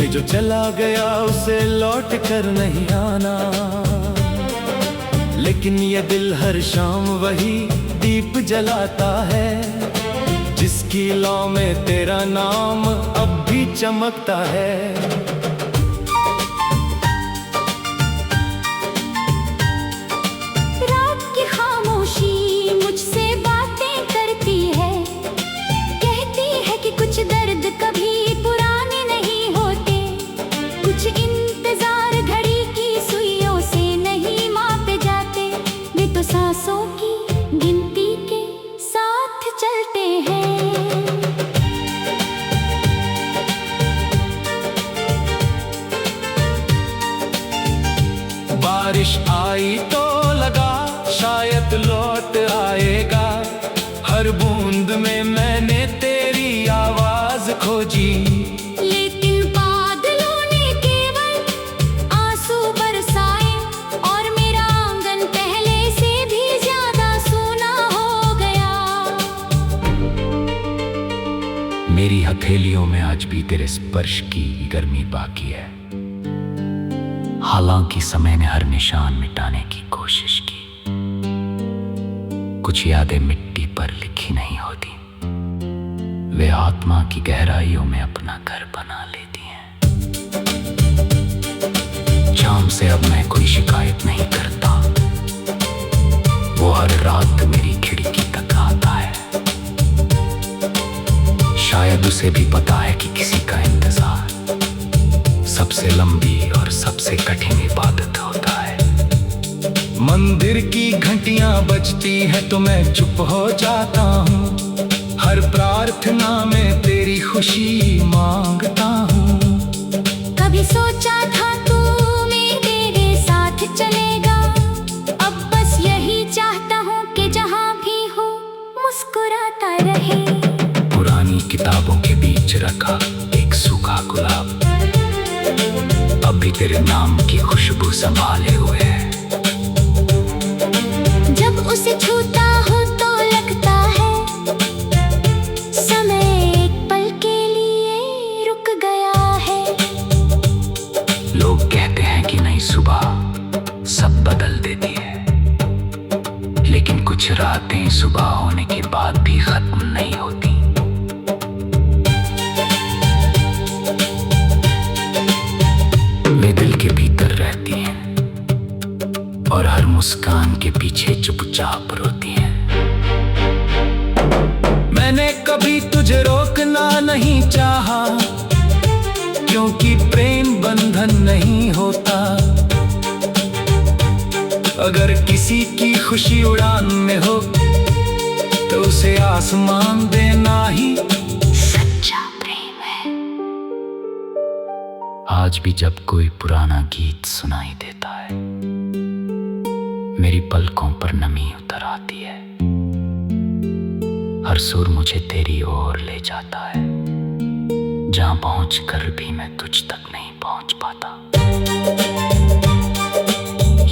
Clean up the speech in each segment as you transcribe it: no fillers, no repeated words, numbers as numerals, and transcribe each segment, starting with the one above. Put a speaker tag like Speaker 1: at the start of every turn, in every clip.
Speaker 1: कि जो चला गया उसे लौट कर नहीं आना। लेकिन ये दिल हर शाम वही दीप जलाता है, जिसकी लौ में तेरा नाम अब भी चमकता है।
Speaker 2: रात की खामोशी मुझसे बातें करती है, कहती है कि कुछ दर्द कभी पुराने नहीं होते, कुछ इंतजार घड़ी की सुइयों से नहीं मापे जाते। वे तो सांसों की गिनती के साथ चलते हैं।
Speaker 1: बारिश आई तो लगा शायद लौट आएगा, हर बूंद में मैंने तेरी आवाज खोजी।
Speaker 2: लेकिन बादलों ने केवल आंसू बरसाए और मेरा आंगन पहले से भी ज्यादा सूना हो गया।
Speaker 3: मेरी हथेलियों में आज भी तेरे स्पर्श की गर्मी बाकी है, हालांकि समय ने हर निशान मिटाने की कोशिश की। कुछ यादें मिट्टी पर लिखी नहीं होती, वे आत्मा की गहराइयों में अपना घर बना लेती हैं। शाम से अब मैं कोई शिकायत नहीं करता, वो हर रात मेरी खिड़की तक आता है। शायद उसे भी पता है कि किसी का इंतजार सबसे लंबी और सबसे कठिन इबादत होता है।
Speaker 1: मंदिर की घंटियां बजती है तो मैं चुप हो जाता हूँ, हर प्रार्थना में तेरी खुशी मांगता हूँ।
Speaker 2: कभी सोचा था तू मेरे साथ चलेगा, अब बस यही चाहता हूँ कि जहाँ भी हो मुस्कुराता रहे।
Speaker 3: पुरानी किताबों के बीच रखा एक सूखा गुलाब अभी तेरे नाम की खुशबू संभाले हुए है।
Speaker 2: जब उसे छूता हूँ तो लगता है समय एक पल के लिए रुक गया है।
Speaker 3: लोग कहते हैं कि नई सुबह सब बदल देती है, लेकिन कुछ रातें सुबह होने के बाद भी खत्म नहीं होती। वे दिल के भीतर रहती हैं और हर मुस्कान के पीछे चुपचाप रोती हैं।
Speaker 1: मैंने कभी तुझे रोकना नहीं चाहा, क्योंकि प्रेम बंधन नहीं होता। अगर किसी की खुशी उड़ान में हो तो उसे आसमान देना ही
Speaker 2: सच्चा प्रेम है।
Speaker 3: आज भी जब कोई पुराना गीत सुनाई देता है, मेरी पलकों पर नमी उतर आती है। हर सुर मुझे तेरी ओर ले जाता है, जहां पहुंचकर भी मैं तुझ तक नहीं पहुंच पाता।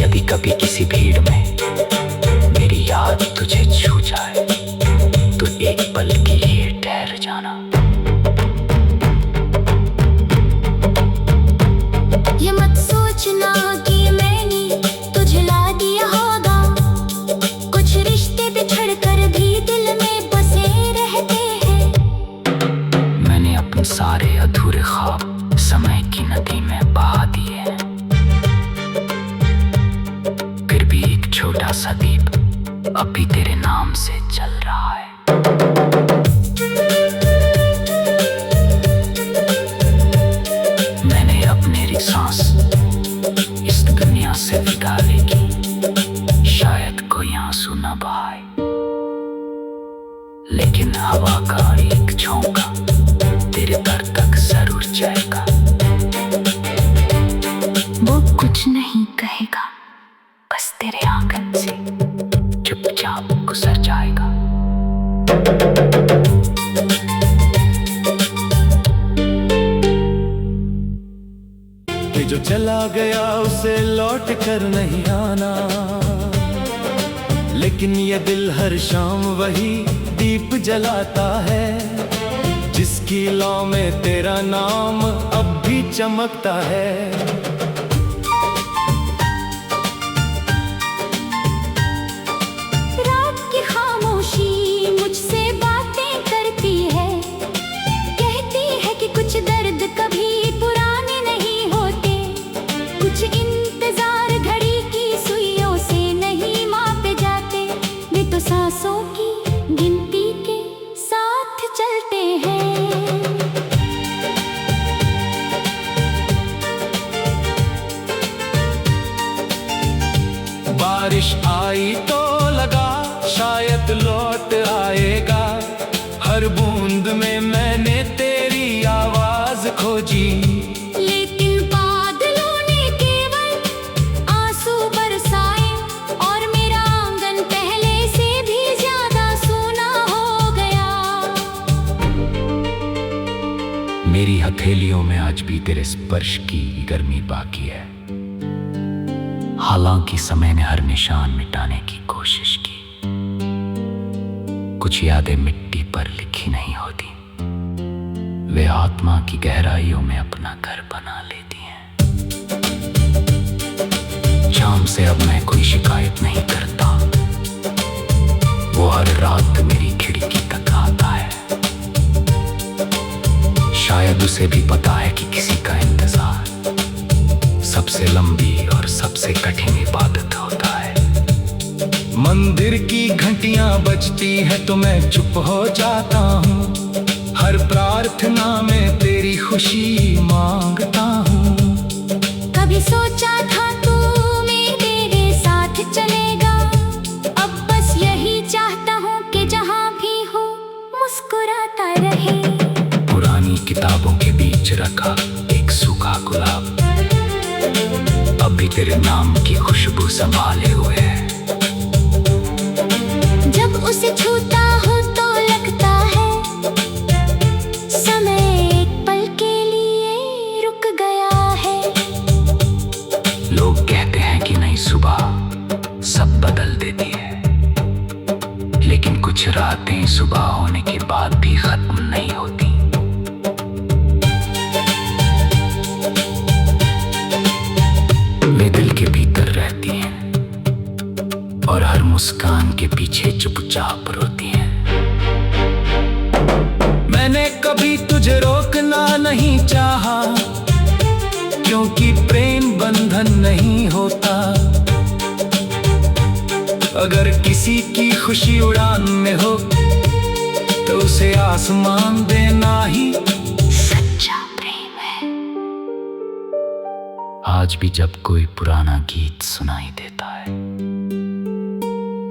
Speaker 3: यदि कभी किसी भीड़ में मेरी याद तुझे छू जाए तो एक पल के लिए ठहर जाना।
Speaker 2: ये मत सोचना कि मैंने तुझे ला दिया होगा, कुछ रिश्ते बिछड़ कर भी दिल में बसे रहते हैं।
Speaker 3: मैंने अपने सारे अधूरे ख्वाब समय की नदी में बहा दिए हैं, फिर भी एक छोटा सा दीप अभी तेरे नाम से जल रहा है। मैंने अपने सांस इस दुनिया से विदा लेगी, शायद कोई आंसू न बहाए, लेकिन हवा का एक झोंका तेरे दर तक जरूर जाएगा।
Speaker 2: वो कुछ नहीं कहेगा, बस तेरे आंगन से चुपचाप गुजर जाएगा।
Speaker 1: कि जो चला गया उसे लौट कर नहीं आना। लेकिन ये दिल हर शाम वही दीप जलाता है, जिसकी लौ में तेरा नाम अब भी चमकता है।
Speaker 2: रात की खामोशी मुझसे बातें करती है, कहती है कि कुछ दर्द कभी पुराने नहीं होते, कुछ इंतजार घड़ी की सुइयों से नहीं मापे जाते, वे तो सांसों की गिनती के साथ चलते हैं।
Speaker 1: बारिश आई तो लगा शायद लौट आएगा, हर बूंद में मैंने तेरी आवाज खोजी,
Speaker 2: लेकिन बादलों ने केवल आंसू बरसाए और मेरा आंगन पहले से भी ज्यादा सूना हो गया।
Speaker 3: मेरी हथेलियों में आज भी तेरे स्पर्श की गर्मी बाकी है, हालांकि समय ने हर निशान मिटाने की कोशिश की। कुछ यादें मिट्टी पर लिखी नहीं होती, वे आत्मा की गहराइयों में अपना घर बना लेती हैं। शाम से अब मैं कोई शिकायत नहीं करता, वो हर रात मेरी खिड़की तक आता है। शायद उसे भी पता है कि किसी का इंतजार सबसे लंबी और सबसे कठिन इबादत होता है।
Speaker 1: मंदिर की घंटियां बजती है तो मैं चुप हो जाता हूँ, हर प्रार्थना में तेरी खुशी मांगता हूँ।
Speaker 2: कभी सोचा था तू मेरे साथ चलेगा, अब बस यही चाहता हूँ कि जहाँ भी हो मुस्कुराता रहे।
Speaker 3: पुरानी किताबों के बीच रखा एक सूखा गुलाब अभी तेरे नाम की खुशबू संभाले हुए है।
Speaker 2: जब उसे छूता हूँ तो लगता है समय एक पल के लिए रुक गया है।
Speaker 3: लोग कहते हैं कि नई सुबह सब बदल देती है, लेकिन कुछ रातें सुबह होने के बाद भी खत्म नहीं होती। वे दिल के भीतर रहती हैं और हर मुस्कान के पीछे चुपचाप रोती हैं।
Speaker 1: मैंने कभी तुझे रोकना नहीं चाहा, क्योंकि प्रेम बंधन नहीं होता। अगर किसी की खुशी उड़ान में हो तो उसे आसमान देना ही
Speaker 2: सच्चा प्रेम है।
Speaker 3: आज भी जब कोई पुराना गीत सुनाई देता है,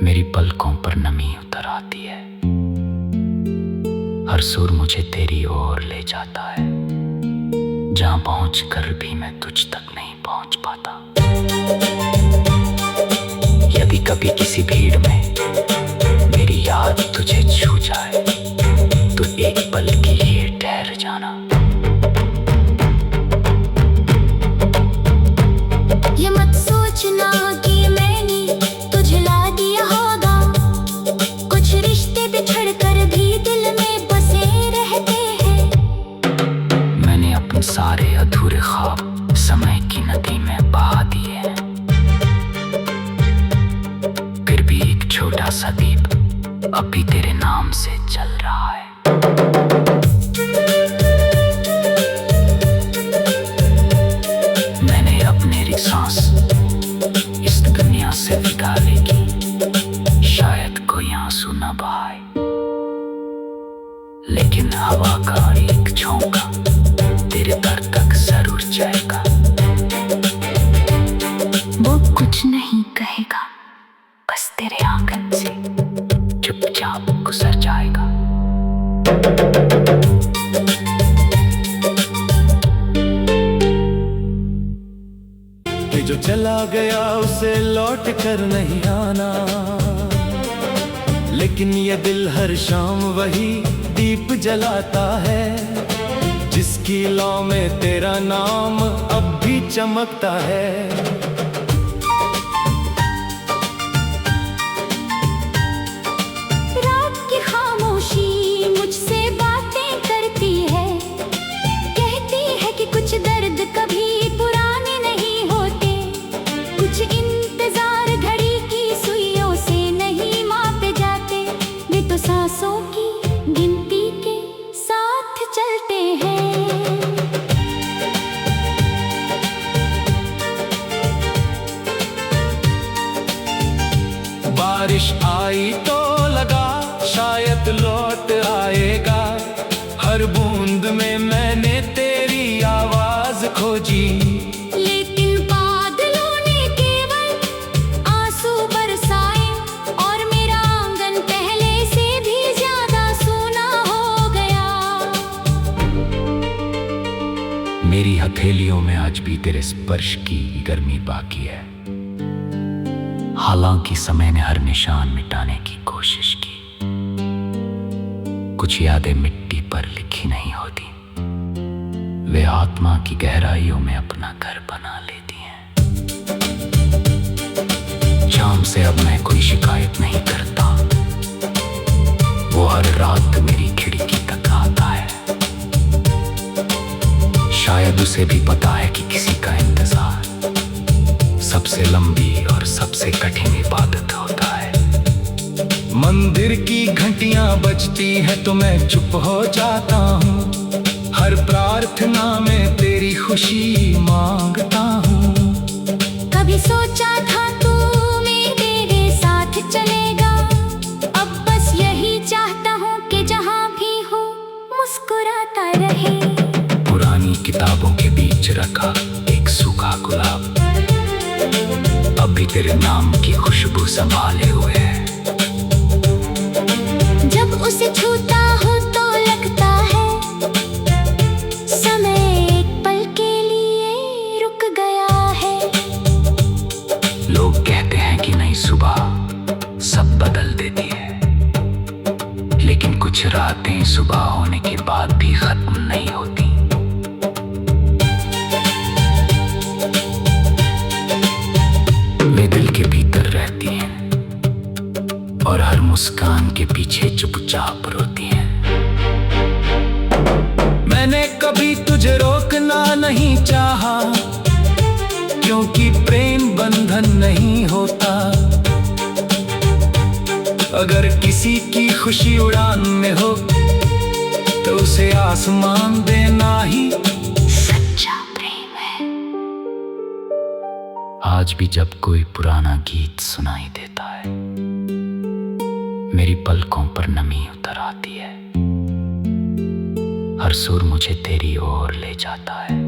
Speaker 3: मेरी पलकों पर नमी उतर आती है। हर सुर मुझे तेरी ओर ले जाता है, जहां पहुंचकर भी मैं तुझ तक नहीं पहुंच पाता। यदि कभी किसी भीड़ में मेरी याद तुझे छू जाए तो एक पल के लिए ठहर जाना।
Speaker 2: ये मत सोचना कि मैंने तुझे ला दिया होगा, कुछ रिश्ते बिछड़ कर भी दिल में बसे रहते हैं।
Speaker 3: मैंने अपने सारे अधूरे ख्वाब समय की नदी में बहा दिए हैं, फिर भी एक छोटा सा दीप अभी तेरे नाम से जल रहा है। मैंने अपनी सांस इस दुनिया से विदा लेगी, शायद कोई आंसू न बहाए, लेकिन हवा का एक झोंका तेरे दर तक जरूर जाएगा।
Speaker 2: वो कुछ नहीं कहेगा, बस तेरे आंगन से चुपचाप गुजर जाएगा।
Speaker 1: कि जो चला गया उसे लौट कर नहीं आना, लेकिन ये दिल हर शाम वही दीप जलाता है, जिसकी लौ में तेरा नाम अब भी चमकता है।
Speaker 2: रात की खामोशी मुझसे बातें करती है, कहती है कि कुछ दर्द
Speaker 1: जी।
Speaker 2: लेकिन बादलों ने केवल आंसू बरसाए और मेरा आंगन पहले से भी ज्यादा सूना हो गया।
Speaker 3: मेरी हथेलियों में आज भी तेरे स्पर्श की गर्मी बाकी है। हालांकि समय ने हर निशान मिटाने की कोशिश की। कुछ यादें मिट्टी पर लिखी नहीं होती, वे आत्मा की गहराइयों में अपना घर बना लेती हैं। शाम से अब मैं कोई शिकायत नहीं करता, वो हर रात मेरी खिड़की तक आता है। शायद उसे भी पता है कि किसी का इंतजार सबसे लंबी और सबसे कठिन इबादत होता है।
Speaker 1: मंदिर की घंटियां बजती है तो मैं चुप हो जाता हूँ। हर प्रार्थना में तेरी खुशी मांगता हूँ।
Speaker 2: कभी सोचा था तू मेरे साथ चलेगा, अब बस यही चाहता हूँ कि जहाँ भी हो मुस्कुराता रहे।
Speaker 3: पुरानी किताबों के बीच रखा एक सूखा गुलाब अब भी तेरे नाम की खुशबू संभाले हुए है।
Speaker 2: जब उसे छूता हूँ तो लगता है समय एक पल के लिए रुक गया है।
Speaker 3: लोग कहते हैं कि नई सुबह सब बदल देती है, लेकिन कुछ रातें सुबह होने के बाद भी खत्म नहीं होती। वे दिल के भीतर रहती हैं और हर मुस्कान के पीछे चुपचाप रोती हैं।
Speaker 1: मैंने कभी तुझे रोकना नहीं चाहा, क्योंकि प्रेम बंधन नहीं होता। अगर किसी की खुशी उड़ान में हो तो उसे आसमान देना ही
Speaker 2: सच्चा प्रेम है।
Speaker 3: आज भी जब कोई पुराना गीत सुनाई देता है, मेरी पलकों पर नमी उतर आती है। हर सुर मुझे तेरी ओर ले जाता है।